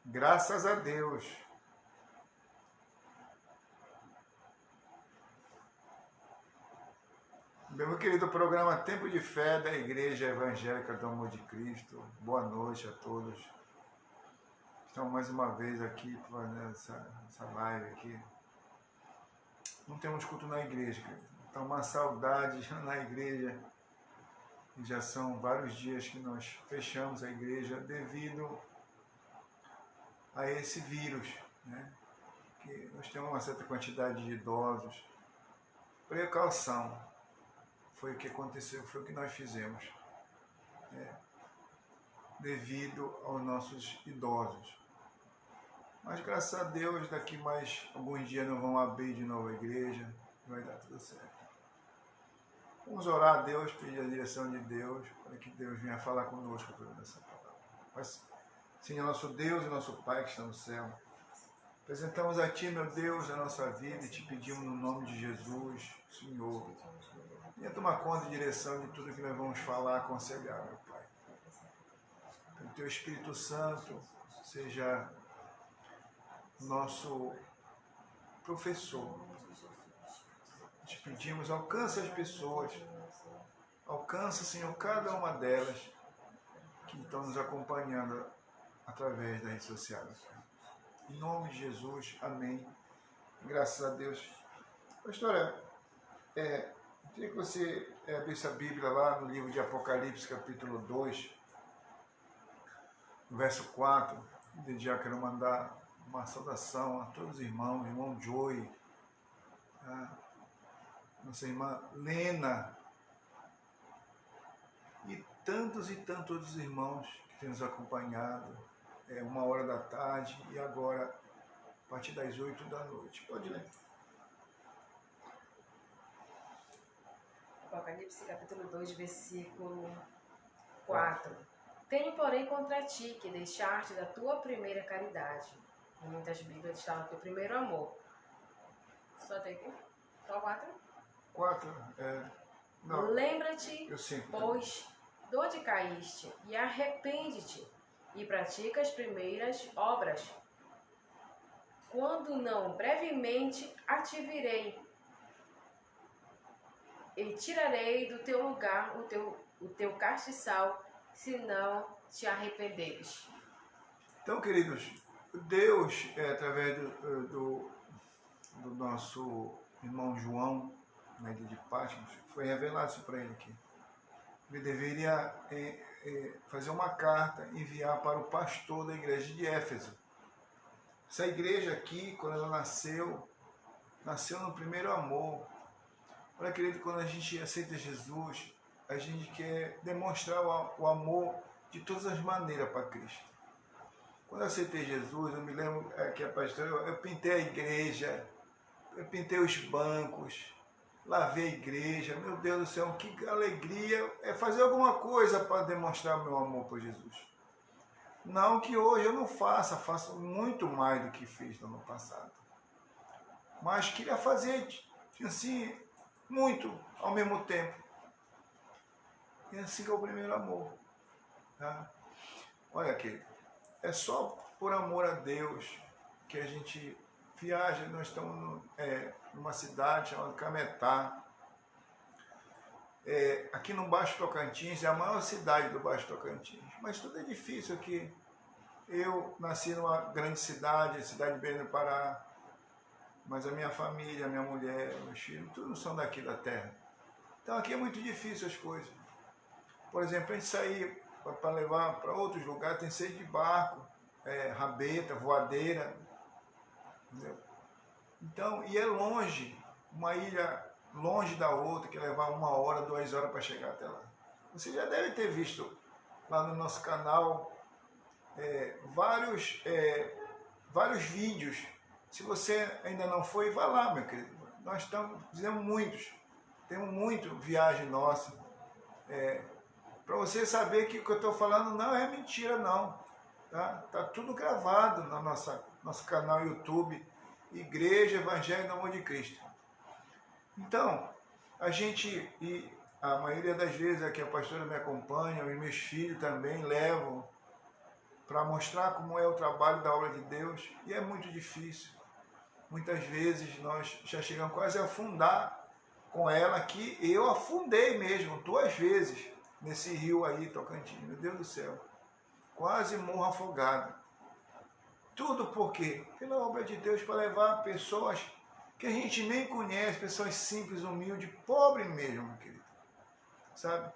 Graças a Deus. Meu querido programa Tempo de Fé da Igreja Evangélica do Amor de Cristo. Boa noite a todos. Estamos mais uma vez aqui fazendo essa live aqui. Não temos culto na igreja, querido. Então uma saudade na igreja. Já são vários dias que nós fechamos a igreja devido a esse vírus, né? Que nós temos uma certa quantidade de idosos. Precaução. Foi o que aconteceu, foi o que nós fizemos. Devido aos nossos idosos. Mas graças a Deus, daqui mais alguns dias nós vamos abrir de novo a igreja, vai dar tudo certo. Vamos orar a Deus, pedir a direção de Deus, para que Deus venha falar conosco por essa palavra. Mas, Senhor, nosso Deus e nosso Pai que está no céu, apresentamos a Ti, meu Deus, a nossa vida e te pedimos no nome de Jesus, Senhor, venha tomar conta e direção de tudo que nós vamos falar, aconselhar, meu Pai. Que o Teu Espírito Santo seja nosso professor. Te pedimos, alcança as pessoas, alcança, Senhor, cada uma delas que estão nos acompanhando através das redes sociais. Em nome de Jesus, amém. Graças a Deus. Pastora, eu queria que você abrisse a Bíblia lá no livro de Apocalipse, capítulo 2, verso 4. Desde já quero mandar uma saudação a todos os irmãos, irmão Joey, nossa irmã Lena, e tantos outros irmãos que têm nos acompanhado, 1h da tarde e agora a partir das 8 da noite. Pode ler. Apocalipse capítulo 2, versículo 4. Tenho, porém, contra ti que deixaste da tua primeira caridade. Em muitas Bíblias está no teu primeiro amor. Só tem aqui? Só 4? 4, não. Lembra-te, Eu sinto. pois, de onde caíste, e arrepende-te, e pratica as primeiras obras. Quando não, brevemente ativirei, e tirarei do teu lugar o teu castiçal, se não te arrependeres. Então, queridos, Deus, através do nosso irmão João, na ilha de Patmos, foi revelado isso para ele aqui. Ele deveria fazer uma carta, enviar para o pastor da igreja de Éfeso. Essa igreja aqui, quando ela nasceu no primeiro amor. Olha, querido, quando a gente aceita Jesus, a gente quer demonstrar o amor de todas as maneiras para Cristo. Quando eu aceitei Jesus, eu me lembro que a pastora, eu pintei a igreja, eu pintei os bancos, lavei a igreja. Meu Deus do céu, que alegria é fazer alguma coisa para demonstrar meu amor por Jesus. Não que hoje eu não faço muito mais do que fiz no ano passado. Mas queria fazer assim, muito ao mesmo tempo. E assim que é o primeiro amor. Tá? Olha aqui, é só por amor a Deus que a gente viaja. Nós estamos numa cidade chamada Cametá. Aqui no Baixo Tocantins, é a maior cidade do Baixo Tocantins. Mas tudo é difícil aqui. Eu nasci numa grande cidade, cidade de Belém do Pará. Mas a minha família, a minha mulher, meus filhos, todos são daqui da terra. Então aqui é muito difícil as coisas. Por exemplo, a gente sair para levar para outros lugares, tem que sair de barco, rabeta, voadeira. Entendeu? Então, e é longe, uma ilha longe da outra, que levar 1h, 2h para chegar até lá. Você já deve ter visto lá no nosso canal vários vídeos. Se você ainda não foi, vá lá, meu querido. Nós fizemos muitos. Temos muito viagem nossa. Para você saber que o que eu estou falando não é mentira, não. Tá tudo gravado no nosso canal YouTube, Igreja Evangélica do Amor de Cristo. Então, a maioria das vezes aqui a pastora me acompanha, os meus filhos também levam para mostrar como é o trabalho da obra de Deus, e é muito difícil. Muitas vezes nós já chegamos quase a afundar com ela, que eu afundei mesmo 2 vezes nesse rio aí, Tocantins, meu Deus do céu. Quase morro afogado. Tudo por quê? Pela obra de Deus, para levar pessoas que a gente nem conhece, pessoas simples, humildes, pobres mesmo, meu querido. Sabe?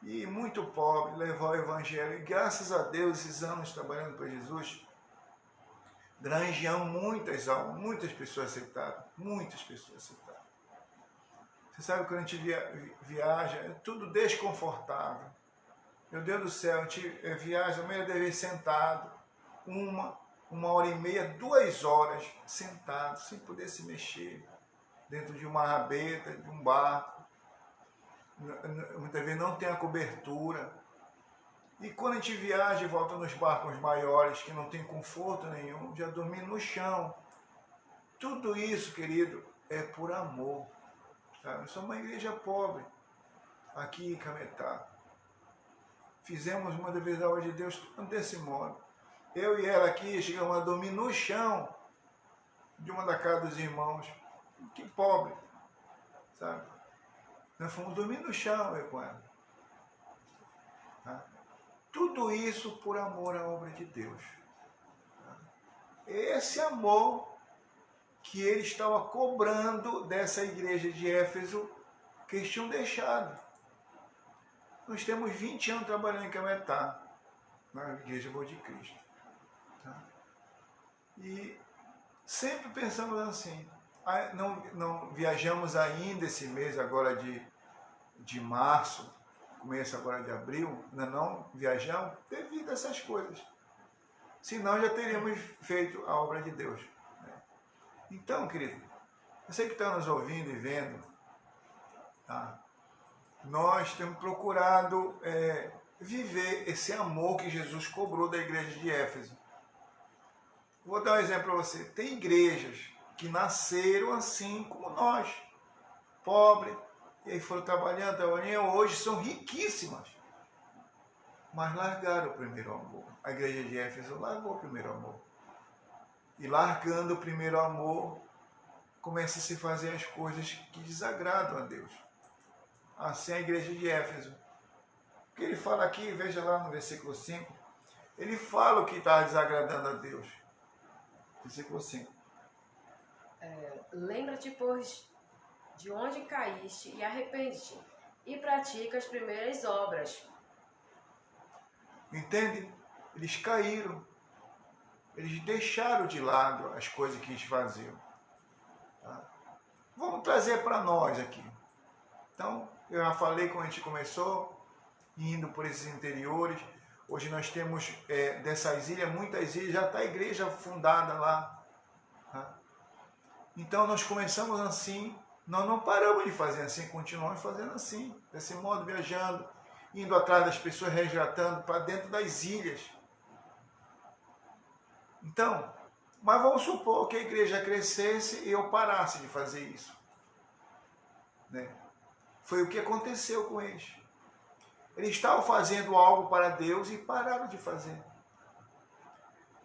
E muito pobre, levar o evangelho. E graças a Deus, esses anos trabalhando para Jesus, granjeamos muitas almas, muitas pessoas aceitaram. Muitas pessoas aceitaram. Você sabe que quando a gente viaja, é tudo desconfortável. Meu Deus do céu, a gente viaja meia vez sentado, uma hora e meia, 2 horas sentado, sem poder se mexer, dentro de uma rabeta, de um barco. Muitas vezes não tem a cobertura. E quando a gente viaja e volta nos barcos maiores, que não tem conforto nenhum, já dormindo no chão. Tudo isso, querido, é por amor. Tá? Nós somos uma igreja pobre, aqui em Cametá. Fizemos uma vez a obra de Deus desse modo. Eu e ela aqui chegamos a dormir no chão de uma da casa dos irmãos. Que pobre, sabe? Nós fomos dormir no chão, eu com ela. Tá? Tudo isso por amor à obra de Deus. Tá? Esse amor que ele estava cobrando dessa igreja de Éfeso, que eles tinham deixado. Nós temos 20 anos trabalhando em Cametá, na Igreja Boa de Cristo. Tá? E sempre pensamos assim, não viajamos ainda esse mês agora de março, começo agora de abril, ainda não viajamos devido a essas coisas. Senão já teríamos feito a obra de Deus. Né? Então, querido, você que está nos ouvindo e vendo, tá? Nós temos procurado viver esse amor que Jesus cobrou da igreja de Éfeso. Vou dar um exemplo para você. Tem igrejas que nasceram assim como nós, pobres, e aí foram trabalhando, hoje são riquíssimas, mas largaram o primeiro amor. A igreja de Éfeso largou o primeiro amor. E largando o primeiro amor, começa a se fazer as coisas que desagradam a Deus. Assim a igreja de Éfeso. O que ele fala aqui, veja lá no versículo 5, ele fala o que está desagradando a Deus. Versículo 5. Lembra-te, pois, de onde caíste e arrepende-te, e pratica as primeiras obras. Entende? Eles caíram. Eles deixaram de lado as coisas que eles faziam. Tá? Vamos trazer para nós aqui. Então, eu já falei quando a gente começou, indo por esses interiores. Hoje nós temos dessas ilhas, muitas ilhas, já está a igreja fundada lá. Tá? Então nós começamos assim, nós não paramos de fazer assim, continuamos fazendo assim, desse modo, viajando, indo atrás das pessoas, resgatando para dentro das ilhas. Então, mas vamos supor que a igreja crescesse e eu parasse de fazer isso. Né? Foi o que aconteceu com eles. Eles estavam fazendo algo para Deus e pararam de fazer.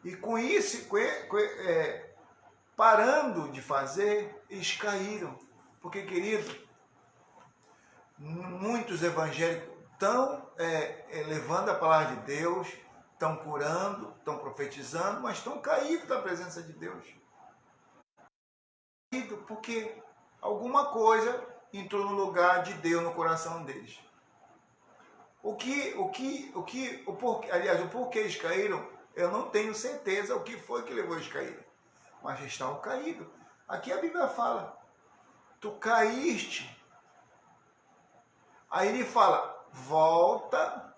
E com isso, parando de fazer, eles caíram. Porque, querido, muitos evangélicos estão levando a palavra de Deus, estão curando, estão profetizando, mas estão caídos da presença de Deus. Porque alguma coisa entrou no lugar de Deus no coração deles. O porquê eles caíram, eu não tenho certeza o que foi que levou eles a caírem. Mas eles estavam caídos. Aqui a Bíblia fala, tu caíste. Aí ele fala, volta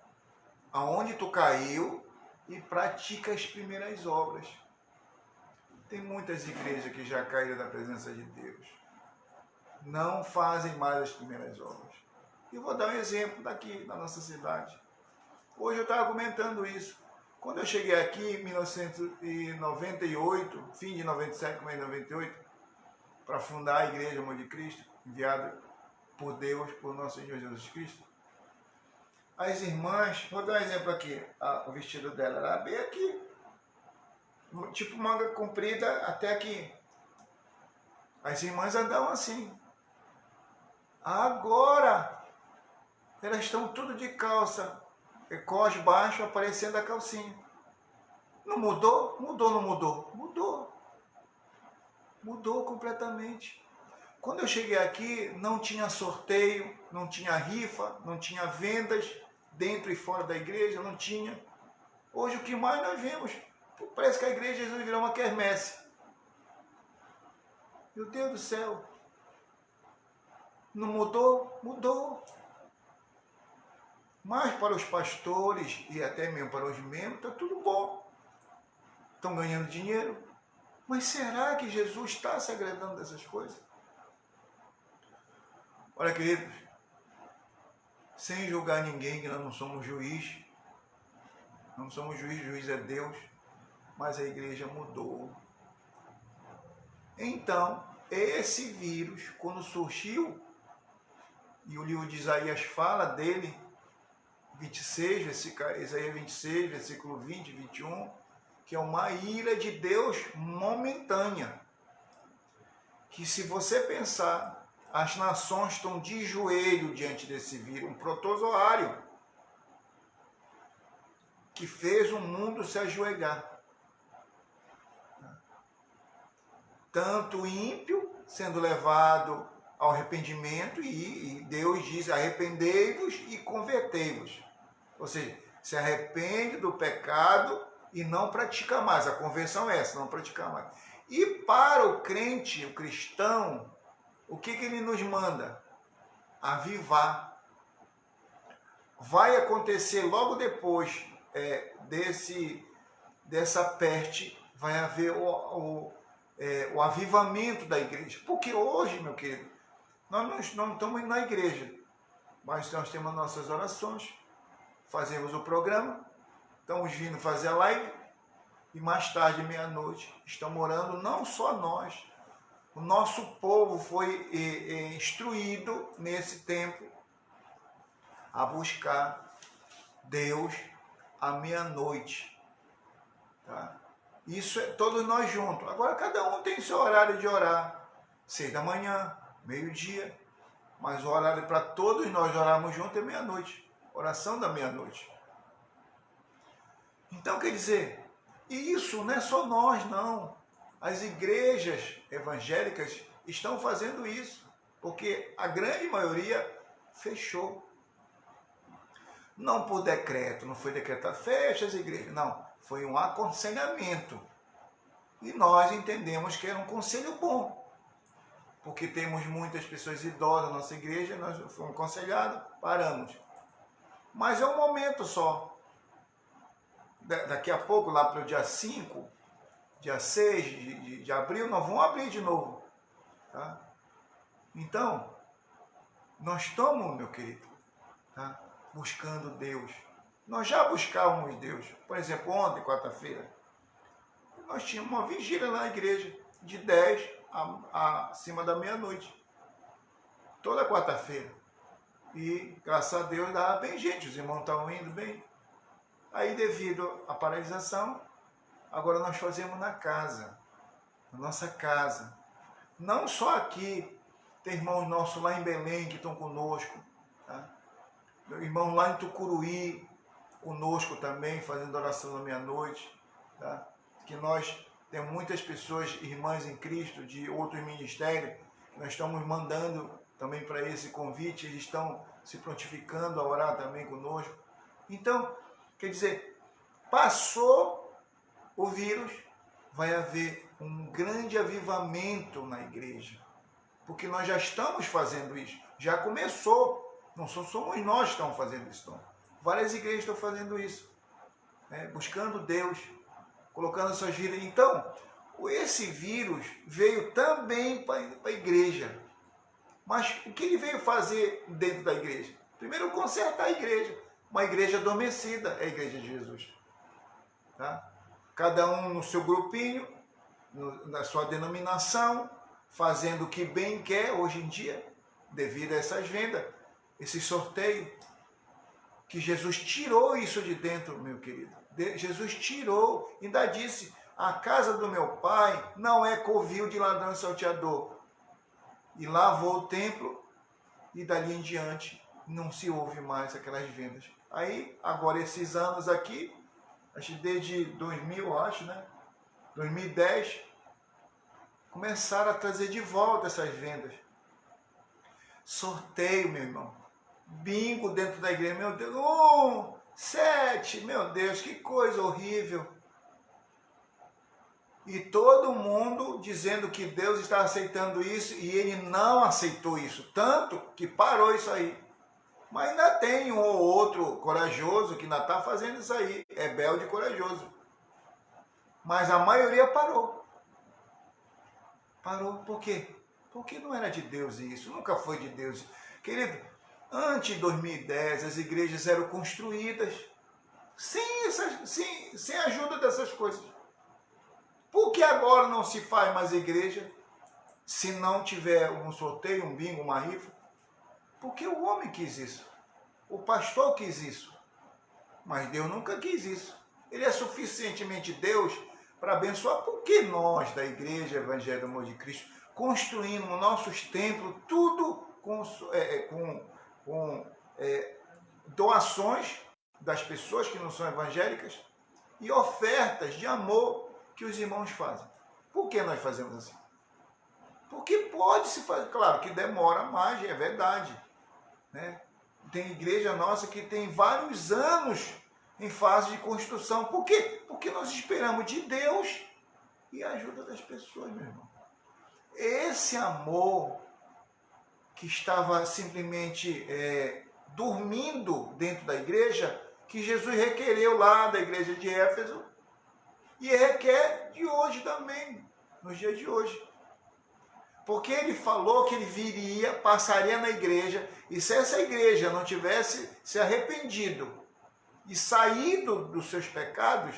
aonde tu caiu e pratica as primeiras obras. Tem muitas igrejas que já caíram da presença de Deus. Não fazem mais as primeiras obras. E vou dar um exemplo daqui, na nossa cidade. Hoje eu estava comentando isso. Quando eu cheguei aqui em 1998, fim de 97, começo de 98, para fundar a Igreja Amor de Cristo, enviada por Deus, por nosso Senhor Jesus Cristo, as irmãs, vou dar um exemplo aqui, o vestido dela era bem aqui, tipo manga comprida até aqui. As irmãs andavam assim. Agora, elas estão tudo de calça, cós baixo, aparecendo a calcinha. Não mudou? Mudou, não mudou? Mudou. Mudou completamente. Quando eu cheguei aqui, não tinha sorteio, não tinha rifa, não tinha vendas dentro e fora da igreja, não tinha. Hoje o que mais nós vemos, parece que a igreja de Jesus virou uma quermesse. Meu Deus do céu. Não mudou? Mudou. Mas para os pastores e até mesmo para os membros, está tudo bom. Estão ganhando dinheiro. Mas será que Jesus está se agradando dessas coisas? Olha, queridos, sem julgar ninguém, que nós não somos juiz. Não somos juiz, juiz é Deus. Mas a igreja mudou. Então, esse vírus, quando surgiu, e o livro de Isaías fala dele, 26, Isaías 26, versículo 20, 21, que é uma ira de Deus momentânea. Que se você pensar, as nações estão de joelho diante desse vírus, um protozoário que fez o mundo se ajoelhar. Tanto o ímpio sendo levado ao arrependimento, e Deus diz: arrependei-vos e convertei-vos. Ou seja, se arrepende do pecado e não pratica mais. A conversão é essa, não praticar mais. E para o crente, o cristão, o que ele nos manda? Avivar. Vai acontecer logo depois dessa peste, vai haver o avivamento da igreja. Porque hoje, meu querido, nós não estamos na igreja, mas nós temos nossas orações, fazemos o programa, estamos vindo fazer a live, e mais tarde, meia-noite, estamos orando, não só nós, o nosso povo foi instruído nesse tempo a buscar Deus à meia-noite. Tá? Isso é todos nós juntos. Agora cada um tem seu horário de orar. 6 da manhã, meio-dia. Mas o horário para todos nós orarmos juntos é meia-noite. Oração da meia-noite. Então quer dizer, e isso não é só nós, não. As igrejas evangélicas estão fazendo isso. Porque a grande maioria fechou. Não por decreto, não foi decretado, fecha as igrejas. Não, foi um aconselhamento. E nós entendemos que era um conselho bom. Porque temos muitas pessoas idosas na nossa igreja, nós fomos aconselhados, paramos. Mas é um momento só. Daqui a pouco, lá para o dia 5, dia 6 de abril, nós vamos abrir de novo. Tá? Então, nós estamos, meu querido, tá? Buscando Deus. Nós já buscávamos Deus. Por exemplo, ontem, quarta-feira, nós tínhamos uma vigília na igreja, de 10 acima da meia-noite. Toda quarta-feira. E, graças a Deus, dava bem gente, os irmãos estavam indo bem. Aí, devido à paralisação, agora nós fazemos na casa, na nossa casa. Não só aqui, tem irmãos nossos lá em Belém que estão conosco, tá? Meu irmão lá em Tucuruí, conosco também, fazendo oração na meia-noite, tá? Que nós temos muitas pessoas, irmãs em Cristo, de outros ministérios, que nós estamos mandando também para esse convite, eles estão se prontificando a orar também conosco. Então, quer dizer, passou o vírus, vai haver um grande avivamento na igreja, porque nós já estamos fazendo isso, já começou. Não somos nós que estamos fazendo isso, não. Várias igrejas estão fazendo isso, buscando Deus, colocando suas vidas. Então, esse vírus veio também para a igreja. Mas o que ele veio fazer dentro da igreja? Primeiro, consertar a igreja. Uma igreja adormecida é a igreja de Jesus. Tá? Cada um no seu grupinho, na sua denominação, fazendo o que bem quer hoje em dia, devido a essas vendas. Esse sorteio. que Jesus tirou isso de dentro, meu querido. Jesus tirou, ainda disse, a casa do meu pai não é covil de ladrão e salteador. E lavou o templo e dali em diante não se ouve mais aquelas vendas. Aí, agora esses anos aqui, acho que desde 2000, acho, né? 2010, começaram a trazer de volta essas vendas. Sorteio, meu irmão. Bingo dentro da igreja, meu Deus. 7, meu Deus, que coisa horrível. E todo mundo dizendo que Deus está aceitando isso e ele não aceitou isso. Tanto que parou isso aí. Mas ainda tem um ou outro corajoso que ainda está fazendo isso aí. Rebelde e corajoso. Mas a maioria parou. Parou. Por quê? Porque não era de Deus isso. Nunca foi de Deus. Querido, antes de 2010 as igrejas eram construídas sem a ajuda dessas coisas. Por que agora não se faz mais igreja se não tiver um sorteio, um bingo, uma rifa? Porque o homem quis isso. O pastor quis isso. Mas Deus nunca quis isso. Ele é suficientemente Deus para abençoar. Por que nós, da Igreja Evangelho do Amor de Cristo, construímos nossos templos, tudo com doações das pessoas que não são evangélicas e ofertas de amor que os irmãos fazem? Por que nós fazemos assim? Porque pode se fazer, claro que demora mais, é verdade, né? Tem igreja nossa que tem vários anos em fase de construção. Por quê? Porque nós esperamos de Deus e a ajuda das pessoas, meu irmão. Esse amor que estava simplesmente dormindo dentro da igreja, que Jesus requereu lá da igreja de Éfeso, e requer de hoje também, nos dias de hoje. Porque ele falou que ele viria, passaria na igreja, e se essa igreja não tivesse se arrependido e saído dos seus pecados,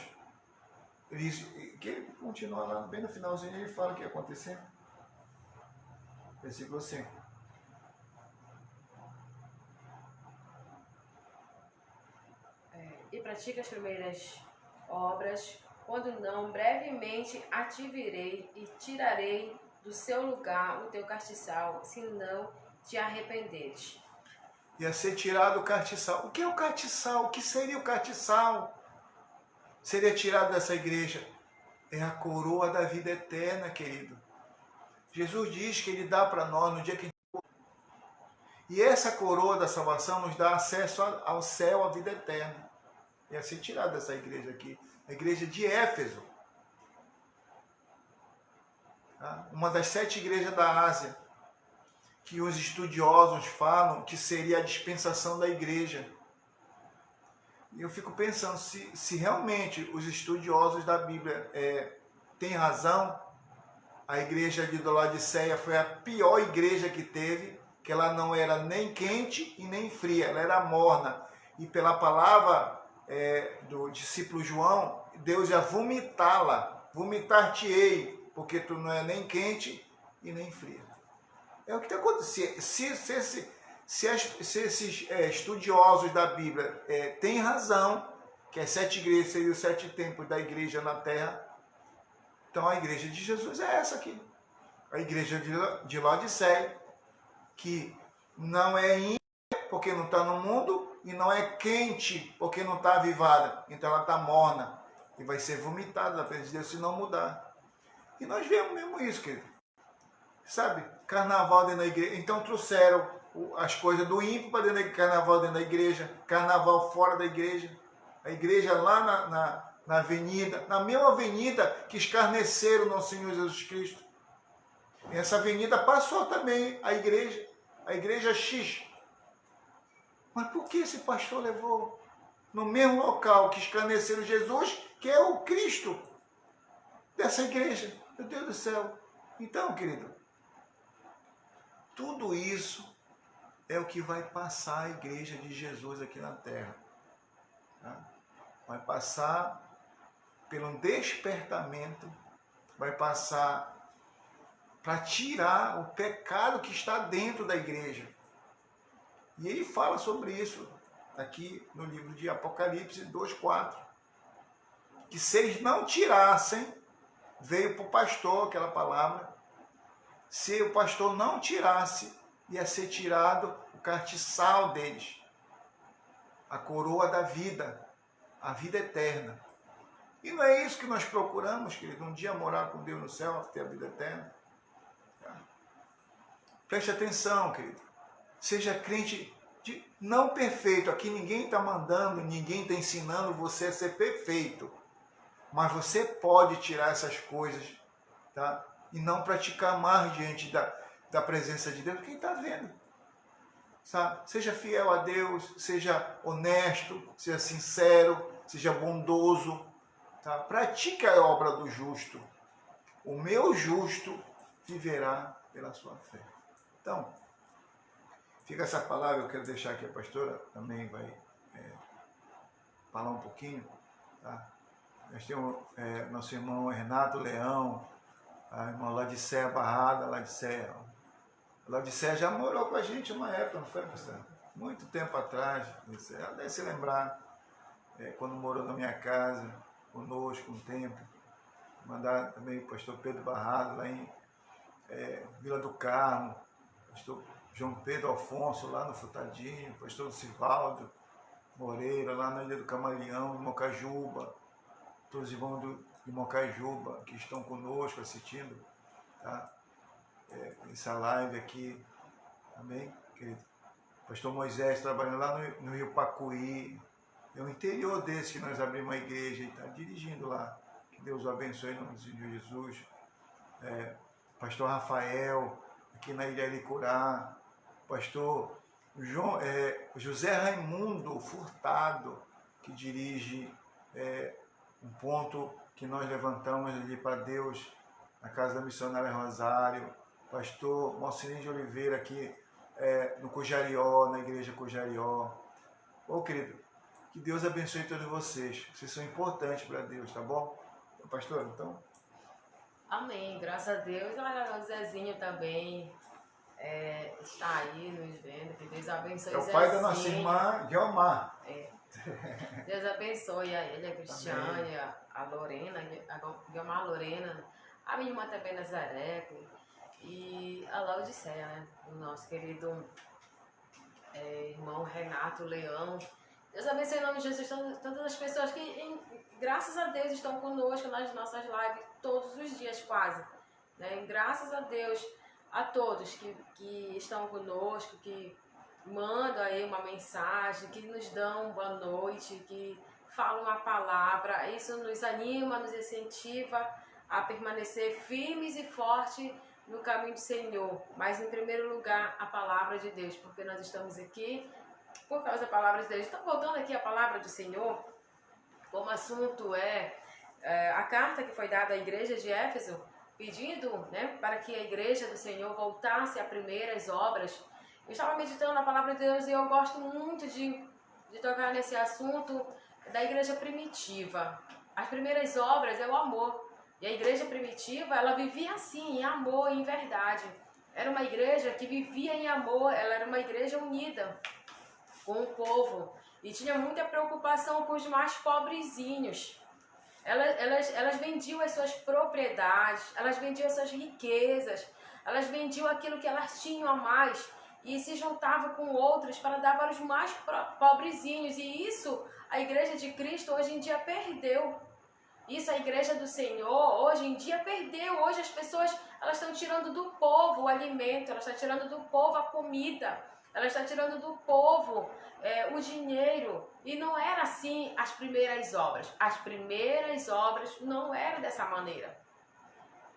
ele continua lá, bem no finalzinho, ele fala o que ia acontecer. Versículo 5. E pratica as primeiras obras, quando não, brevemente ativirei e tirarei do seu lugar o teu castiçal, se não te arrependeres. Ia ser tirado o castiçal. O que é o castiçal? O que seria o castiçal? Seria tirado dessa igreja. É a coroa da vida eterna, querido. Jesus diz que ele dá para nós no dia que... E essa coroa da salvação nos dá acesso ao céu, à vida eterna. Ia ser tirado dessa igreja aqui. A igreja de Éfeso. Uma das 7 igrejas da Ásia, que os estudiosos falam que seria a dispensação da igreja. E eu fico pensando, se realmente os estudiosos da Bíblia têm razão, a igreja de Laodiceia foi a pior igreja que teve, que ela não era nem quente e nem fria, ela era morna. E pela palavra do discípulo João, Deus ia vomitá-la, vomitar-te-ei, porque tu não é nem quente e nem fria. É o que está acontecendo. Se esses estudiosos da Bíblia têm razão, que as 7 igrejas seriam os 7 templos da igreja na terra, então a igreja de Jesus é essa aqui. A igreja de Laodiceia, que não é ímpia porque não está no mundo, e não é quente porque não está avivada. Então ela está morna e vai ser vomitada da presença de Deus se não mudar. E nós vemos mesmo isso, querido. Sabe? Carnaval dentro da igreja. Então trouxeram as coisas do ímpio para dentro da carnaval dentro da igreja, carnaval fora da igreja. A igreja lá na avenida, na mesma avenida que escarneceram nosso Senhor Jesus Cristo. E essa avenida passou também a igreja X. Mas por que esse pastor levou no mesmo local que escarneceram Jesus, que é o Cristo dessa igreja? Meu Deus do céu. Então, querido, tudo isso é o que vai passar a igreja de Jesus aqui na terra. Tá? Vai passar pelo despertamento, vai passar para tirar o pecado que está dentro da igreja. E ele fala sobre isso. aqui no livro de Apocalipse 2:4, que se eles não tirassem, veio para o pastor aquela palavra, se o pastor não tirasse, ia ser tirado o castiçal deles, a coroa da vida, a vida eterna. E não é isso que nós procuramos, querido, um dia morar com Deus no céu, ter a vida eterna. Preste atenção, querido. Seja crente não perfeito. Aqui ninguém está mandando, ninguém está ensinando você a ser perfeito. Mas você pode tirar essas coisas, tá? E não praticar mais diante da presença de Deus. Quem está vendo? Sabe? Seja fiel a Deus, seja honesto, seja sincero, seja bondoso. Tá? Pratique a obra do justo. O meu justo viverá pela sua fé. Então, fica essa palavra, eu quero deixar aqui, a pastora também vai falar um pouquinho. Tá? Nós temos nosso irmão Renato Leão, a irmã Laodiceia Barrada, Laodiceia. Laodiceia já morou com a gente uma época, não foi, pastor? Muito tempo atrás, ela deve se lembrar, quando morou na minha casa, conosco um tempo. Mandar também o pastor Pedro Barrado, lá em Vila do Carmo, pastor João Pedro Afonso, lá no Frutadinho, pastor Sivaldo Moreira, lá na Ilha do Camaleão, em Mocajuba, todos os irmãos de Mocajuba que estão conosco assistindo, tá? Essa live aqui, amém, querido? Pastor Moisés trabalhando lá no Rio Pacuí, é o interior desse que nós abrimos uma igreja e está dirigindo lá. Que Deus o abençoe em nome de Jesus. Pastor Rafael, aqui na Ilha Licurá, pastor José Raimundo Furtado, que dirige um ponto que nós levantamos ali para Deus, na Casa da Missionária Rosário, pastor Malcinei de Oliveira, aqui no Cojarió, na Igreja Cojarió. Ô querido, que Deus abençoe todos vocês, vocês são importantes para Deus, tá bom? Pastor, então... Amém, graças a Deus. Olha, o Zezinho também está aí nos vendo, que Deus abençoe É o o Zezinho. pai da nossa irmã, Guilmar. Deus abençoe a ele, a Cristiane, a Lorena, a Guilmar Lorena, a minha irmã também, Nazaré, e a Laodiceia, né? O nosso querido irmão Renato Leão. Deus abençoe em nome de Jesus todas as pessoas que, graças a Deus, estão conosco nas nossas lives todos os dias quase. Né? Graças a Deus a todos que estão conosco, que mandam aí uma mensagem, que nos dão boa noite, que falam uma palavra. Isso nos anima, nos incentiva a permanecer firmes e fortes no caminho do Senhor. Mas, em primeiro lugar, a palavra de Deus, porque nós estamos aqui por causa da palavra de Deus. Então, voltando aqui à palavra do Senhor, como assunto a carta que foi dada à igreja de Éfeso, pedindo, né, para que a igreja do Senhor voltasse a primeiras obras. Eu estava meditando na palavra de Deus e eu gosto muito de tocar nesse assunto da igreja primitiva. As primeiras obras é o amor. E a igreja primitiva, ela vivia assim, em amor, em verdade. Era uma igreja que vivia em amor, ela era uma igreja unida com o povo. E tinha muita preocupação com os mais pobrezinhos. Elas vendiam as suas propriedades, elas vendiam as suas riquezas, elas vendiam aquilo que elas tinham a mais e se juntavam com outros para dar para os mais pobrezinhos. E isso a igreja de Cristo hoje em dia perdeu. Isso a igreja do Senhor hoje em dia perdeu. Hoje as pessoas elas estão tirando do povo o alimento, elas estão tirando do povo a comida, elas estão tirando do povo o dinheiro. E não era assim as primeiras obras. As primeiras obras não eram dessa maneira.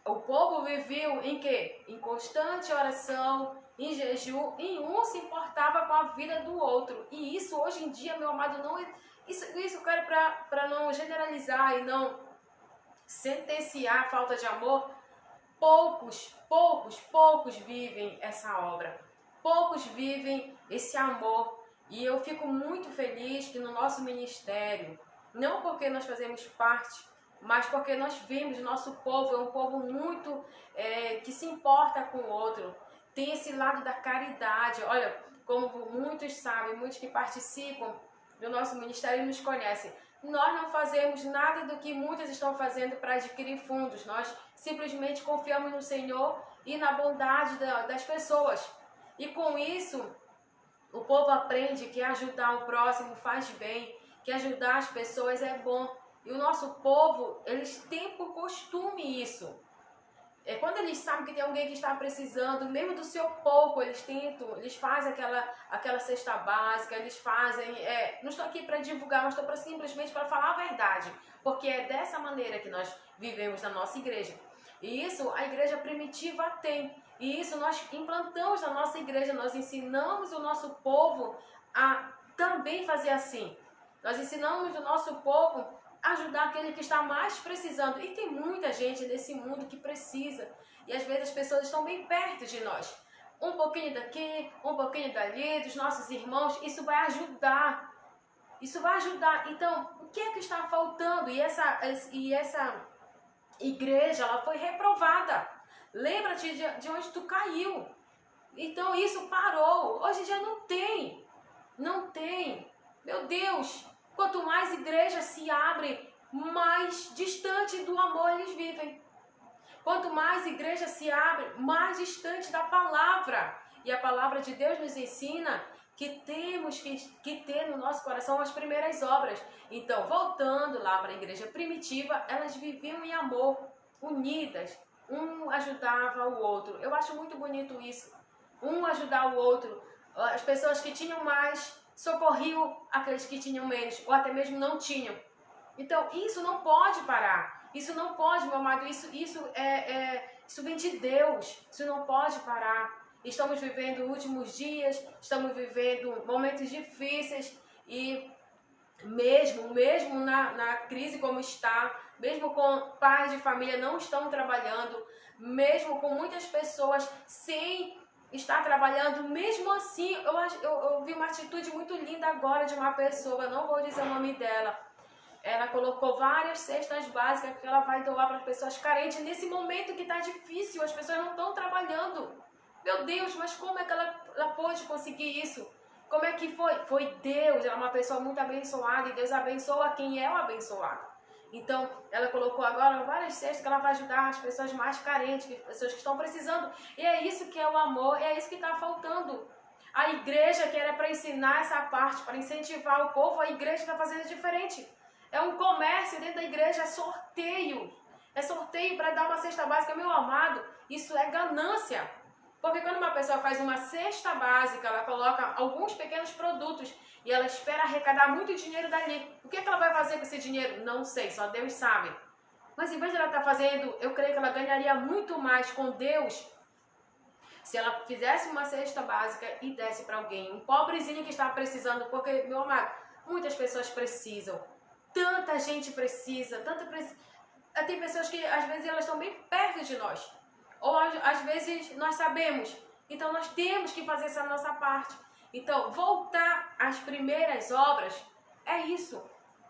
O povo viveu em quê? Em constante oração, em jejum, e um se importava com a vida do outro. E isso hoje em dia, meu amado, não é... Isso eu quero para não generalizar e não sentenciar a falta de amor. Poucos vivem essa obra. Poucos vivem esse amor. E eu fico muito feliz que no nosso ministério, não porque nós fazemos parte, mas porque nós vimos, nosso povo é um povo muito que se importa com o outro. Tem esse lado da caridade. Olha, como muitos sabem, muitos que participam do nosso ministério nos conhecem. Nós não fazemos nada do que muitas estão fazendo para adquirir fundos. Nós simplesmente confiamos no Senhor e na bondade das pessoas. E com isso, o povo aprende que ajudar o próximo faz bem, que ajudar as pessoas é bom. E o nosso povo, eles têm por costume isso. Quando eles sabem que tem alguém que está precisando, mesmo do seu pouco, eles tentam, eles fazem aquela cesta básica, eles fazem... não estou aqui para divulgar, mas estou simplesmente para falar a verdade. Porque é dessa maneira que nós vivemos na nossa igreja. E isso a igreja primitiva tem. E isso nós implantamos na nossa igreja, nós ensinamos o nosso povo a também fazer assim. Nós ensinamos o nosso povo a ajudar aquele que está mais precisando. E tem muita gente nesse mundo que precisa. E às vezes as pessoas estão bem perto de nós. Um pouquinho daqui, um pouquinho dali, dos nossos irmãos, isso vai ajudar. Isso vai ajudar. Então, o que é que está faltando? E essa igreja, ela foi reprovada. Lembra-te de onde tu caiu. Então isso parou. Hoje em dia não tem. Não tem. Meu Deus, quanto mais igrejas se abrem, mais distante do amor eles vivem. Quanto mais igrejas se abrem, mais distante da palavra. E a palavra de Deus nos ensina que temos que ter no nosso coração as primeiras obras. Então, voltando lá para a igreja primitiva, elas viviam em amor, unidas. Um ajudava o outro. Eu acho muito bonito isso. Um ajudar o outro. As pessoas que tinham mais socorriam aqueles que tinham menos, ou até mesmo não tinham. Então, isso não pode parar. Isso não pode, meu amado. Isso vem de Deus. Isso não pode parar. Estamos vivendo últimos dias, estamos vivendo momentos difíceis e mesmo na crise como está, mesmo com pais de família não estão trabalhando, mesmo com muitas pessoas sem estar trabalhando, mesmo assim, eu vi uma atitude muito linda agora de uma pessoa, não vou dizer o nome dela. Ela colocou várias cestas básicas que ela vai doar para as pessoas carentes nesse momento que está difícil, as pessoas não estão trabalhando. Meu Deus, mas como é que ela pôde conseguir isso? Como é que foi? Foi Deus, ela é uma pessoa muito abençoada e Deus abençoa quem é o abençoado. Então, ela colocou agora várias cestas que ela vai ajudar as pessoas mais carentes, as pessoas que estão precisando. E é isso que é o amor, é isso que está faltando. A igreja que era para ensinar essa parte, para incentivar o povo, a igreja está fazendo diferente. É um comércio dentro da igreja, é sorteio. É sorteio para dar uma cesta básica, meu amado. Isso é ganância. Porque quando uma pessoa faz uma cesta básica, ela coloca alguns pequenos produtos e ela espera arrecadar muito dinheiro dali. O que ela vai fazer com esse dinheiro? Não sei, só Deus sabe. Mas em vez de ela estar fazendo, eu creio que ela ganharia muito mais com Deus se ela fizesse uma cesta básica e desse para alguém, um pobrezinho que está precisando, porque, meu amado, muitas pessoas precisam. Tanta gente precisa, tem pessoas que às vezes elas estão bem perto de nós. Ou às vezes nós sabemos. Então nós temos que fazer essa nossa parte. Então voltar às primeiras obras é isso.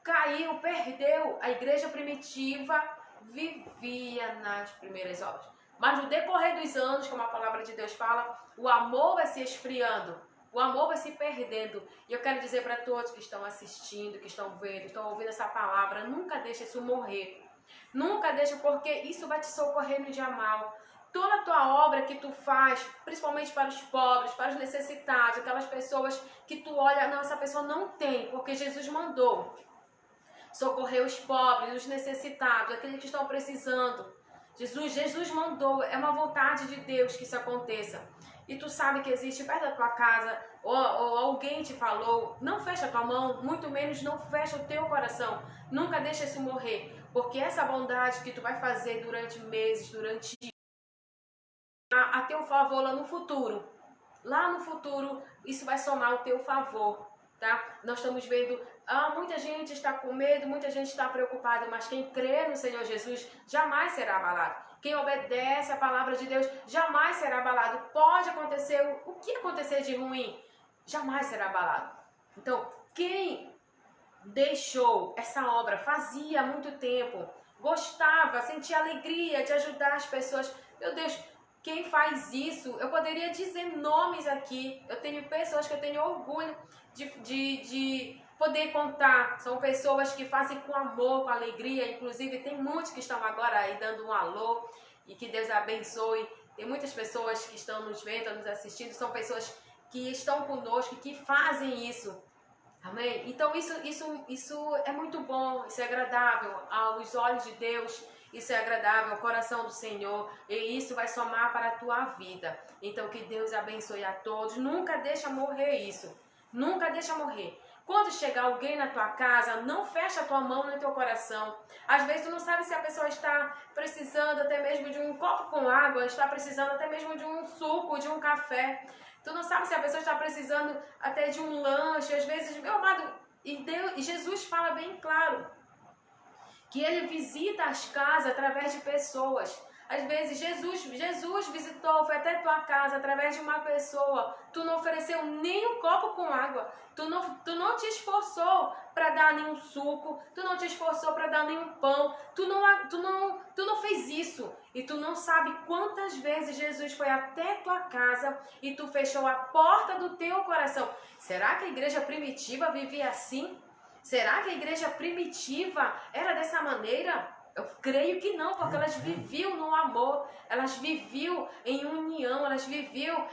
Caiu, perdeu. A igreja primitiva vivia nas primeiras obras. Mas no decorrer dos anos, como a palavra de Deus fala, o amor vai se esfriando. O amor vai se perdendo. E eu quero dizer para todos que estão assistindo, que estão vendo, estão ouvindo essa palavra, nunca deixe isso morrer. Nunca deixe, porque isso vai te socorrer no dia mal. Toda a tua obra que tu faz, principalmente para os pobres, para os necessitados, aquelas pessoas que tu olha, não, essa pessoa não tem, porque Jesus mandou socorrer os pobres, os necessitados, aqueles que estão precisando. Jesus mandou, é uma vontade de Deus que isso aconteça. E tu sabe que existe perto da tua casa, ou alguém te falou, não fecha a tua mão, muito menos não fecha o teu coração. Nunca deixa isso morrer, porque essa bondade que tu vai fazer durante meses, durante a teu favor lá no futuro. Lá no futuro, isso vai somar ao teu favor, tá? Nós estamos vendo, muita gente está com medo, muita gente está preocupada, mas quem crê no Senhor Jesus jamais será abalado. Quem obedece a palavra de Deus jamais será abalado. Pode acontecer o que acontecer de ruim, jamais será abalado. Então, quem deixou essa obra, fazia há muito tempo, gostava, sentia alegria de ajudar as pessoas, meu Deus, quem faz isso, eu poderia dizer nomes aqui, eu tenho pessoas que eu tenho orgulho de poder contar. São pessoas que fazem com amor, com alegria. Inclusive, tem muitos que estão agora aí dando um alô e que Deus abençoe. Tem muitas pessoas que estão nos vendo, nos assistindo. São pessoas que estão conosco, que fazem isso. Amém? Então, isso é muito bom, isso é agradável aos olhos de Deus. Isso é agradável ao coração do Senhor e isso vai somar para a tua vida. Então que Deus abençoe a todos. Nunca deixa morrer isso. Nunca deixa morrer. Quando chegar alguém na tua casa, não fecha a tua mão no teu coração. Às vezes tu não sabe se a pessoa está precisando até mesmo de um copo com água, está precisando até mesmo de um suco, de um café. Tu não sabe se a pessoa está precisando até de um lanche. Às vezes, meu amado, e Jesus fala bem claro que ele visita as casas através de pessoas. Às vezes Jesus visitou, foi até tua casa através de uma pessoa. Tu não ofereceu nem um copo com água. Tu não te esforçou para dar nenhum suco. Tu não te esforçou para dar nenhum pão. Tu não fez isso. E tu não sabe quantas vezes Jesus foi até tua casa e tu fechou a porta do teu coração. Será que a igreja primitiva vivia assim? Será que a igreja primitiva era dessa maneira? Eu creio que não, porque elas viviam no amor, elas viviam em união, elas viviam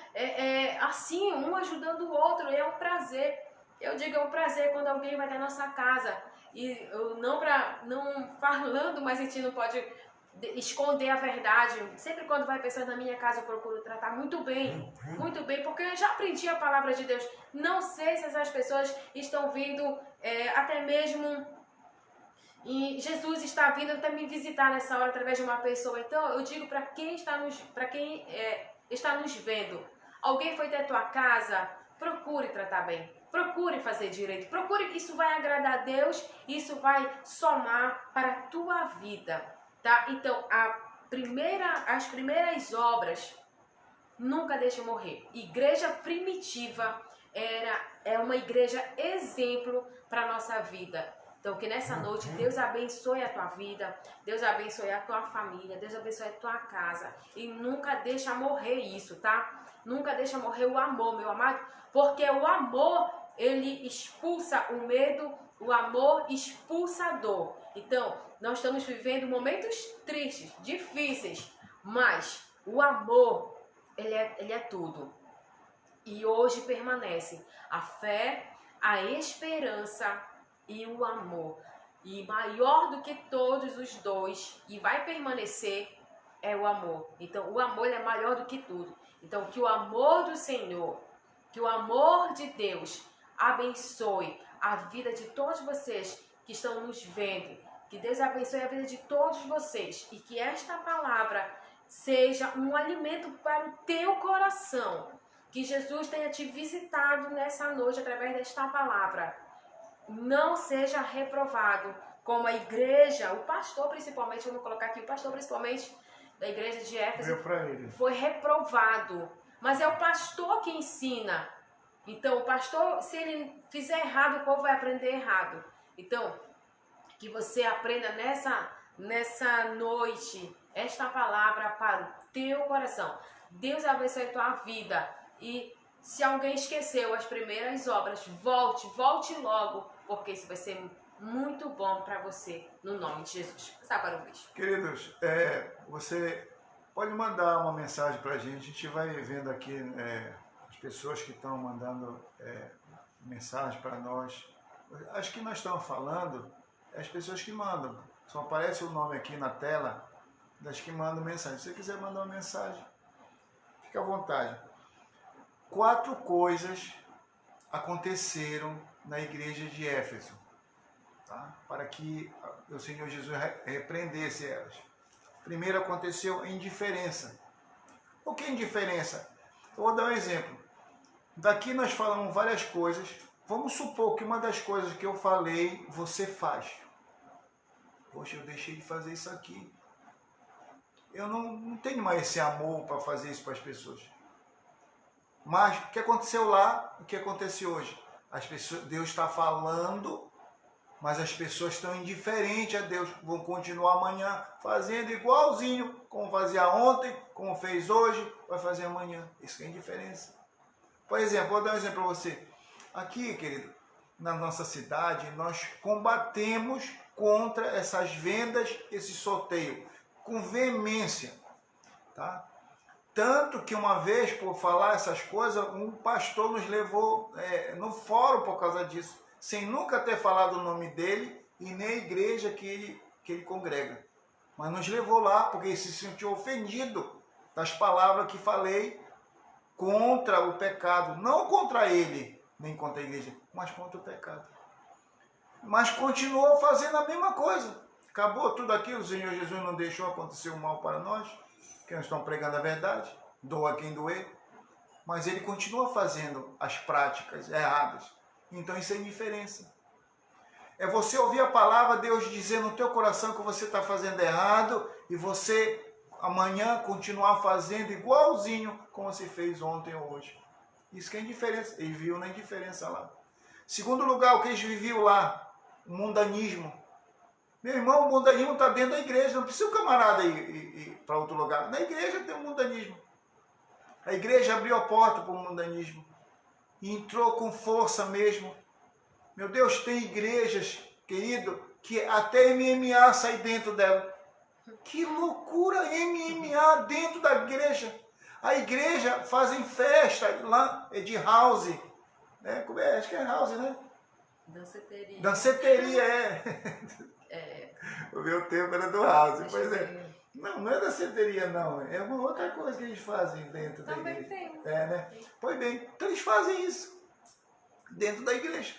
assim, um ajudando o outro, e é um prazer. Eu digo, é um prazer quando alguém vai na nossa casa, e não falando, mas a gente não pode esconder a verdade. Sempre quando vai pessoa na minha casa eu procuro tratar muito bem, porque eu já aprendi a palavra de Deus. Não sei se essas pessoas estão vindo até mesmo, e Jesus está vindo até me visitar nessa hora através de uma pessoa. Então eu digo para quem está nos vendo, alguém foi até tua casa, procure tratar bem, procure fazer direito, isso vai agradar a Deus, isso vai somar para a tua vida. Tá? Então, as primeiras obras nunca deixam morrer. Igreja primitiva é uma igreja exemplo para a nossa vida. Então, que nessa noite Deus abençoe a tua vida, Deus abençoe a tua família, Deus abençoe a tua casa. E nunca deixa morrer isso, tá? Nunca deixa morrer o amor, meu amado, porque o amor, ele expulsa o medo, o amor expulsa a dor. Então, nós estamos vivendo momentos tristes, difíceis, mas o amor, ele é tudo. E hoje permanece a fé, a esperança e o amor. E maior do que todos os dois, e vai permanecer, é o amor. Então, o amor é maior do que tudo. Então, que o amor do Senhor, que o amor de Deus abençoe a vida de todos vocês que estão nos vendo. Que Deus abençoe a vida de todos vocês e que esta palavra seja um alimento para o teu coração. Que Jesus tenha te visitado nessa noite através desta palavra. Não seja reprovado, como a igreja, o pastor principalmente, vamos colocar aqui, o pastor principalmente da igreja de Éfeso foi reprovado. Mas é o pastor que ensina. Então, o pastor, se ele fizer errado, o povo vai aprender errado. Então, que você aprenda nessa noite esta palavra para o teu coração. Deus abençoe a tua vida. E se alguém esqueceu as primeiras obras, volte logo, porque isso vai ser muito bom para você, no nome de Jesus. Passar para o bicho. Queridos, você pode mandar uma mensagem para a gente vai vendo aqui as pessoas que estão mandando mensagem para nós. As que nós estamos falando, as pessoas que mandam. Só aparece o nome aqui na tela das que mandam mensagem. Se você quiser mandar uma mensagem, fique à vontade. 4 coisas aconteceram na igreja de Éfeso, tá? Para que o Senhor Jesus repreendesse elas. Primeiro aconteceu a indiferença. O que é indiferença? Eu vou dar um exemplo. Daqui nós falamos várias coisas. Vamos supor que uma das coisas que eu falei, você faz. Poxa, eu deixei de fazer isso aqui. Eu não tenho mais esse amor para fazer isso para as pessoas. Mas o que aconteceu lá, o que acontece hoje? Deus está falando, mas as pessoas estão indiferentes a Deus. Vão continuar amanhã fazendo igualzinho, como fazia ontem, como fez hoje, vai fazer amanhã. Isso que é indiferença. Por exemplo, vou dar um exemplo para você. Aqui, querido, na nossa cidade, nós combatemos contra essas vendas, esse sorteio, com veemência, tá? Tanto que uma vez, por falar essas coisas, um pastor nos levou no fórum por causa disso, sem nunca ter falado o nome dele e nem a igreja que ele congrega. Mas nos levou lá porque ele se sentiu ofendido das palavras que falei contra o pecado, não contra ele, nem contra a igreja, mas contra o pecado. Mas continuou fazendo a mesma coisa. Acabou tudo aquilo, o Senhor Jesus não deixou acontecer o mal para nós, que nós estamos pregando a verdade, doa quem doer, mas ele continua fazendo as práticas erradas. Então isso é indiferença. É você ouvir a palavra, Deus dizer no teu coração que você está fazendo errado e você amanhã continuar fazendo igualzinho como você fez ontem ou hoje. Isso que é indiferença. Ele viu na indiferença lá. Segundo lugar, o que eles viviam lá? O mundanismo. Meu irmão, o mundanismo está dentro da igreja. Não precisa o camarada ir para outro lugar. Na igreja tem o mundanismo. A igreja abriu a porta para o mundanismo. E entrou com força mesmo. Meu Deus, tem igrejas, querido, que até MMA sai dentro dela. Que loucura, MMA dentro da igreja. A igreja fazem festa lá de house. Né? Acho que é house, né? Danceteria. Danceteria, O meu tempo era do house, pois é. Não é danceteria, não. É uma outra coisa que eles fazem dentro da igreja. Também tem. Né? Pois bem, então eles fazem isso dentro da igreja.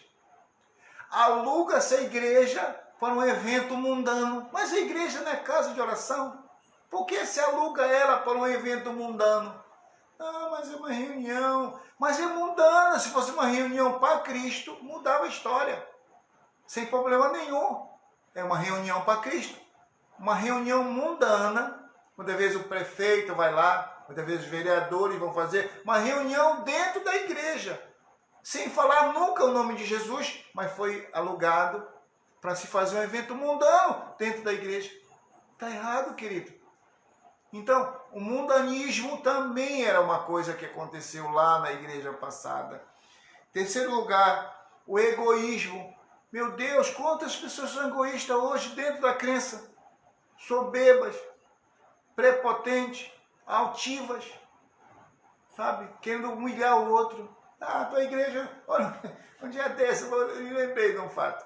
Aluga-se a igreja para um evento mundano. Mas a igreja não é casa de oração. Por que se aluga ela para um evento mundano? Ah, mas é uma reunião. Mas é mundana. Se fosse uma reunião para Cristo, mudava a história. Sem problema nenhum. É uma reunião para Cristo. Uma reunião mundana. Muitas vezes o prefeito vai lá. Muitas vezes os vereadores vão fazer uma reunião dentro da igreja. Sem falar nunca o nome de Jesus, mas foi alugado para se fazer um evento mundano dentro da igreja. Está errado, querido. Então, o mundanismo também era uma coisa que aconteceu lá na igreja passada. Terceiro lugar, o egoísmo. Meu Deus, quantas pessoas são egoístas hoje dentro da crença? Soberbas, prepotentes, altivas, sabe? Querendo humilhar o outro. Ah, tua igreja... Olha, um dia desse, eu me lembrei de um fato.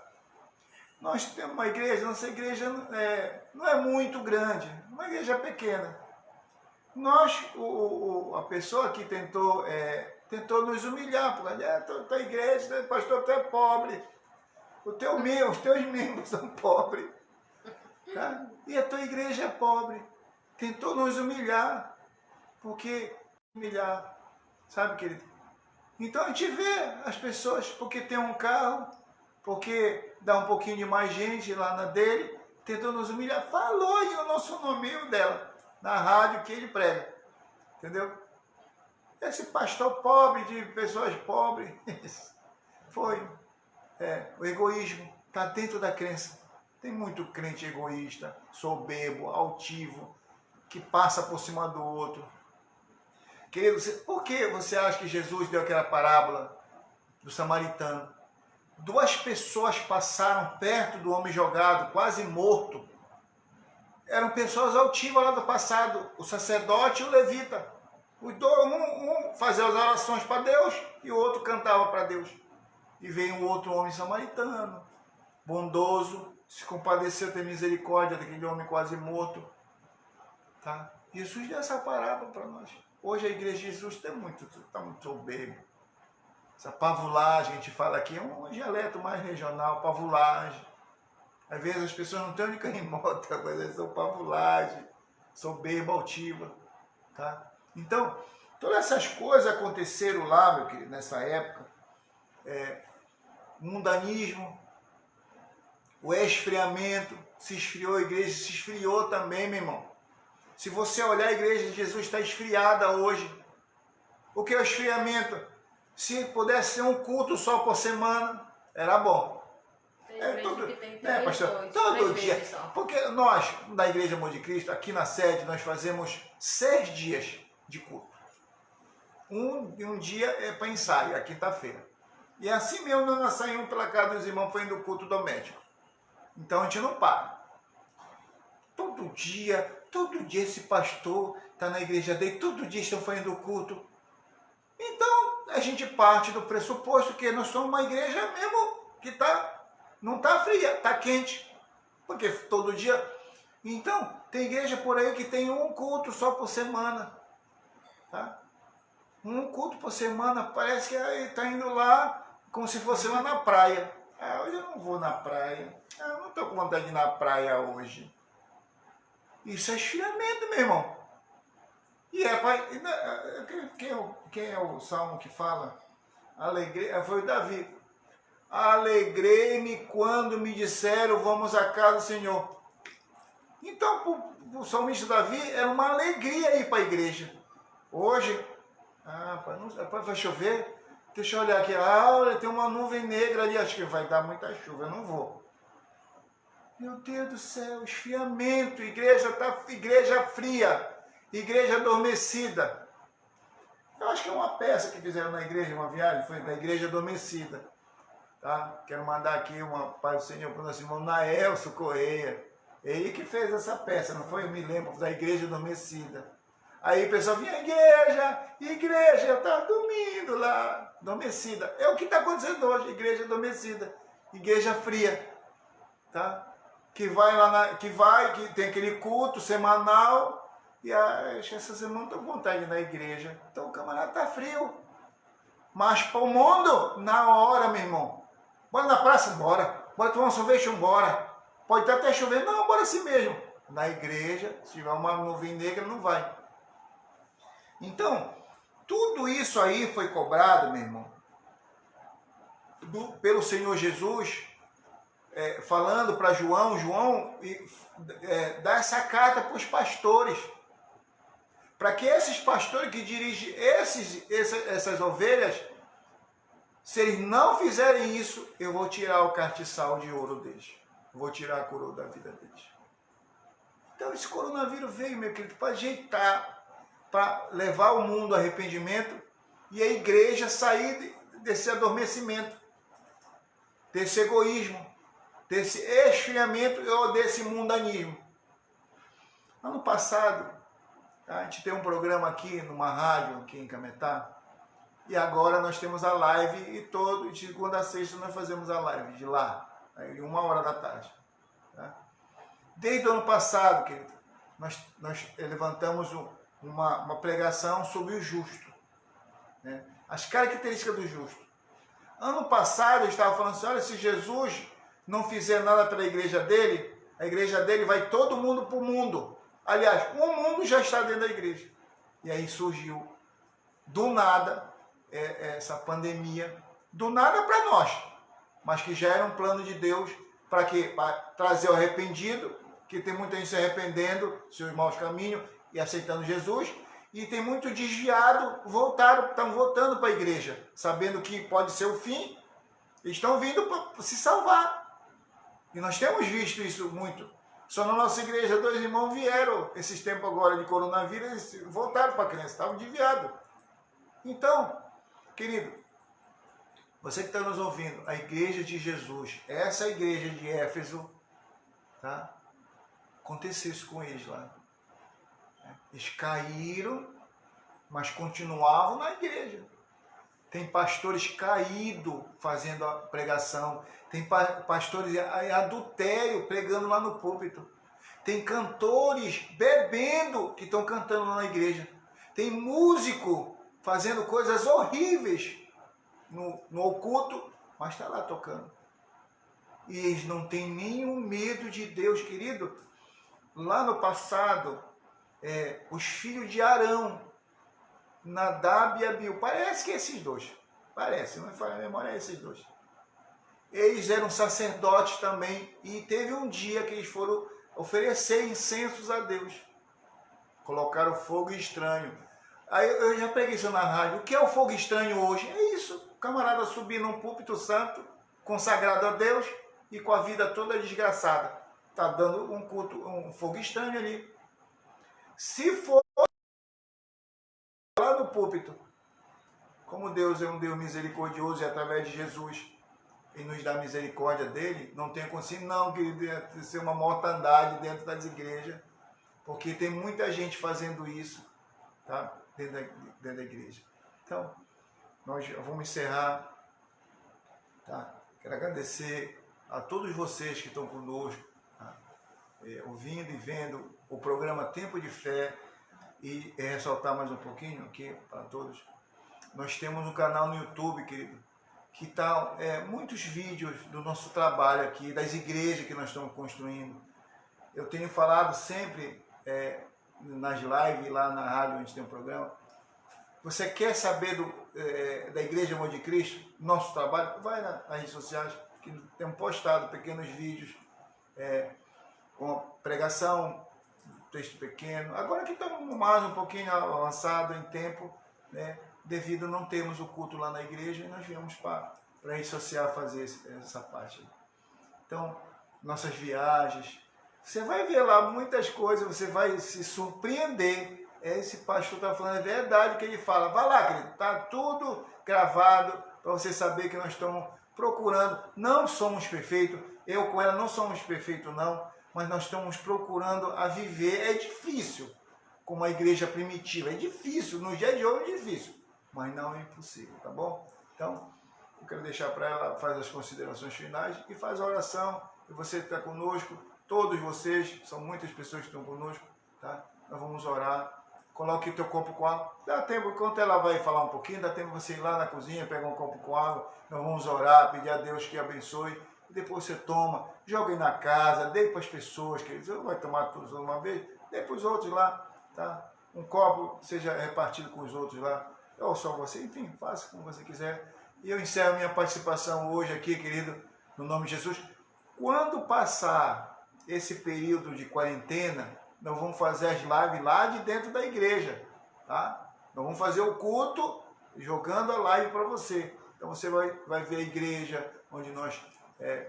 Nós temos uma igreja, nossa igreja não é muito grande, uma igreja pequena. A pessoa que tentou nos humilhar, porque tua igreja, pastor, tu é pobre, os teus membros são pobres, tá? E a tua igreja é pobre. Tentou nos humilhar, sabe, querido? Então a gente vê as pessoas, porque tem um carro, porque dá um pouquinho de mais gente lá na dele, tentou nos humilhar, falou aí o nosso nome dela, na rádio que ele prega, entendeu? Esse pastor pobre, de pessoas pobres, foi o egoísmo, está dentro da crença. Tem muito crente egoísta, soberbo, altivo, que passa por cima do outro. Querido, por que você acha que Jesus deu aquela parábola do samaritano? 2 pessoas passaram perto do homem jogado, quase morto. Eram pessoas altivas lá do passado, o sacerdote e o levita. Os dois, um fazia as orações para Deus e o outro cantava para Deus. E veio um outro homem samaritano, bondoso, se compadeceu, ter misericórdia daquele homem quase morto. Tá? Jesus deu essa parábola para nós. Hoje a igreja de Jesus está muito soberbo. Essa pavulagem, a gente fala aqui, é um dialeto mais regional, pavulagem. Às vezes as pessoas não têm única remota, mas elas são pavulagem, soberba, altiva. Tá? Então, todas essas coisas aconteceram lá, meu querido, nessa época. Mundanismo, o esfriamento, se esfriou, a igreja se esfriou também, meu irmão. Se você olhar, a igreja de Jesus está esfriada hoje. O que é o esfriamento? Se pudesse ser um culto só por semana, era bom. Todo dia. Porque nós, da Igreja Amor de Cristo, aqui na sede, nós fazemos 6 dias de culto. Um dia é para ensaio, é quinta-feira. E assim mesmo nós saímos pela casa dos irmãos, foi indo culto doméstico. Então a gente não para. Todo dia esse pastor está na igreja dele, todo dia estão fazendo culto. Então a gente parte do pressuposto que nós somos uma igreja mesmo que não está fria, está quente. Porque todo dia... Então, tem igreja por aí que tem um culto só por semana. Tá? Um culto por semana, parece que está indo lá como se fosse lá na praia. Hoje eu não vou na praia. Eu não estou com vontade de ir na praia hoje. Isso é esfriamento, meu irmão. E quem é o salmo que fala? Foi o Davi. Alegrei-me quando me disseram, vamos à casa do Senhor. Então, o salmista Davi era uma alegria ir para a igreja. Hoje, vai chover? Deixa eu olhar aqui. Olha, tem uma nuvem negra ali, acho que vai dar muita chuva, eu não vou. Meu Deus do céu, esfriamento, igreja fria, igreja adormecida. Eu acho que é uma peça que fizeram na igreja, uma viagem, foi da igreja adormecida. Tá? Quero mandar aqui uma paz do Senhor para o nosso irmão Naelso Correia. Ele que fez essa peça, não foi? Eu me lembro, da igreja adormecida. Aí o pessoal vinha, igreja, está dormindo lá, adormecida. É o que está acontecendo hoje, igreja adormecida, igreja fria, tá? Que tem aquele culto semanal, e acho que essa semana não estou com vontade de ir na igreja. Então o camarada está frio. Mas para o mundo, na hora, meu irmão. Bora na praça? Bora. Bora tomar um sorvete? Bora. Pode estar até chovendo? Não, bora assim mesmo. Na igreja, se tiver uma nuvem negra, não vai. Então, tudo isso aí foi cobrado, meu irmão, pelo Senhor Jesus, falando para João dá essa carta para os pastores, para que esses pastores que dirigem essas ovelhas, se eles não fizerem isso, eu vou tirar o castiçal de ouro deles, vou tirar a coroa da vida deles. Então esse coronavírus veio, meu querido, para ajeitar, para levar o mundo ao arrependimento e a igreja sair desse adormecimento, desse egoísmo, desse esfriamento ou desse mundanismo. Ano passado, a gente tem um programa aqui, numa rádio aqui em Cametá, e agora nós temos a live, e de segunda a sexta nós fazemos a live de lá, aí 1h da tarde. Tá? Desde o ano passado, querido, nós levantamos uma pregação sobre o justo, né? As características do justo. Ano passado eu estava falando assim, olha, se Jesus não fizer nada pela igreja dele, a igreja dele vai todo mundo para o mundo. Aliás, o mundo já está dentro da igreja. E aí surgiu, do nada, essa pandemia, do nada para nós, mas que já era um plano de Deus para quê? Para trazer o arrependido, que tem muita gente se arrependendo, seus maus caminhos, e aceitando Jesus, e tem muito desviado, estão voltando para a igreja, sabendo que pode ser o fim, estão vindo para se salvar. E nós temos visto isso muito. Só na nossa igreja, 2 irmãos vieram, esses tempos agora de coronavírus, eles voltaram para a crença, estavam desviados. Então, querido, você que está nos ouvindo, a igreja de Jesus, essa igreja de Éfeso, tá? Aconteceu isso com eles lá. Eles caíram, mas continuavam na igreja. Tem pastores caídos fazendo a pregação. Tem pastores em adultério pregando lá no púlpito. Tem cantores bebendo que estão cantando lá na igreja. Tem músico fazendo coisas horríveis no oculto, mas está lá tocando. E eles não têm nenhum medo de Deus, querido. Lá no passado, os filhos de Arão, Nadab e Abiú, parece que esses dois, parece, não me falha a memória, esses dois. Eles eram sacerdotes também, e teve um dia que eles foram oferecer incensos a Deus. Colocaram fogo estranho. Aí eu já peguei isso na rádio. O que é o fogo estranho hoje? É isso, o camarada subir num púlpito santo, consagrado a Deus, e com a vida toda desgraçada. Está dando um culto, um fogo estranho ali. Se for lá no púlpito, como Deus é um Deus misericordioso e através de Jesus e nos dá misericórdia dele, não tenha consciência não que deve ser uma mortandade dentro das igrejas, porque tem muita gente fazendo isso, tá? dentro da igreja. Então, nós vamos encerrar, tá? Quero agradecer a todos vocês que estão conosco, tá? Ouvindo e vendo o programa Tempo de Fé, e ressaltar mais um pouquinho aqui para todos. Nós temos um canal no YouTube, querido, que está muitos vídeos do nosso trabalho aqui, das igrejas que nós estamos construindo. Eu tenho falado sempre nas lives, lá na rádio, onde tem um programa. Você quer saber da Igreja Amor de Cristo, nosso trabalho? Vai nas redes sociais, que temos postado pequenos vídeos com pregação, texto pequeno. Agora que estamos mais um pouquinho avançado em tempo, né? Devido a não termos o culto lá na igreja, e nós viemos para a rede social fazer essa parte. Então, nossas viagens, você vai ver lá muitas coisas, você vai se surpreender. Esse pastor está falando a verdade que ele fala. Vai lá, querido, está tudo gravado para você saber que nós estamos procurando. Não somos perfeitos, eu com ela não somos perfeitos não, mas nós estamos procurando a viver. É difícil, como a igreja primitiva, é difícil, no dia de hoje é difícil, mas não é impossível, tá bom? Então, eu quero deixar para ela, faz as considerações finais e faz a oração, e você que está conosco, todos vocês, são muitas pessoas que estão conosco, tá? Nós vamos orar. Coloque o teu copo com água. Dá tempo, enquanto ela vai falar um pouquinho, dá tempo você ir lá na cozinha, pegar um copo com água, nós vamos orar, pedir a Deus que abençoe, e depois você toma, jogue na casa, dê para as pessoas, que eles não vai tomar tudo de uma vez, dê para os outros lá, tá? Um copo seja repartido com os outros lá, ou só você, enfim, faça como você quiser. E eu encerro minha participação hoje aqui, querido, no nome de Jesus. Quando passar esse período de quarentena, nós vamos fazer as lives lá de dentro da igreja, tá? Nós vamos fazer o culto jogando a live para você. Então você vai ver a igreja onde nós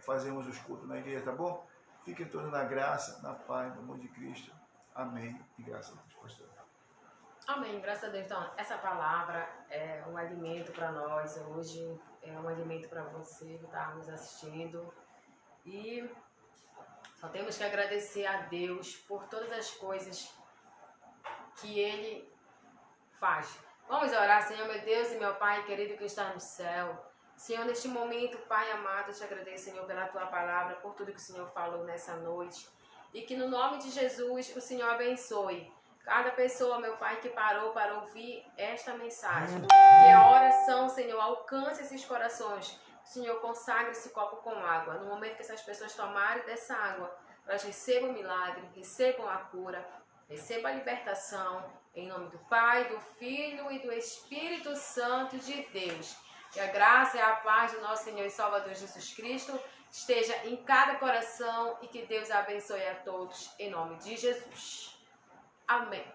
fazemos os cultos na igreja, tá bom? Fiquem todos na graça, na paz, no amor de Cristo. Amém. E graças a Deus, pastor. Amém, graças a Deus. Então, essa palavra é um alimento para nós hoje, é um alimento para você que está nos assistindo. E só temos que agradecer a Deus por todas as coisas que Ele faz. Vamos orar, Senhor, meu Deus e meu Pai querido que está no céu. Senhor, neste momento, Pai amado, eu te agradeço, Senhor, pela Tua palavra, por tudo que o Senhor falou nessa noite. E que no nome de Jesus o Senhor abençoe cada pessoa, meu Pai, que parou para ouvir esta mensagem. Que a oração, Senhor, alcance esses corações. Senhor, consagre esse copo com água. No momento que essas pessoas tomarem dessa água, elas recebam o milagre, recebam a cura, recebam a libertação. Em nome do Pai, do Filho e do Espírito Santo de Deus. Que a graça e a paz do nosso Senhor e Salvador Jesus Cristo esteja em cada coração e que Deus abençoe a todos. Em nome de Jesus. Amém.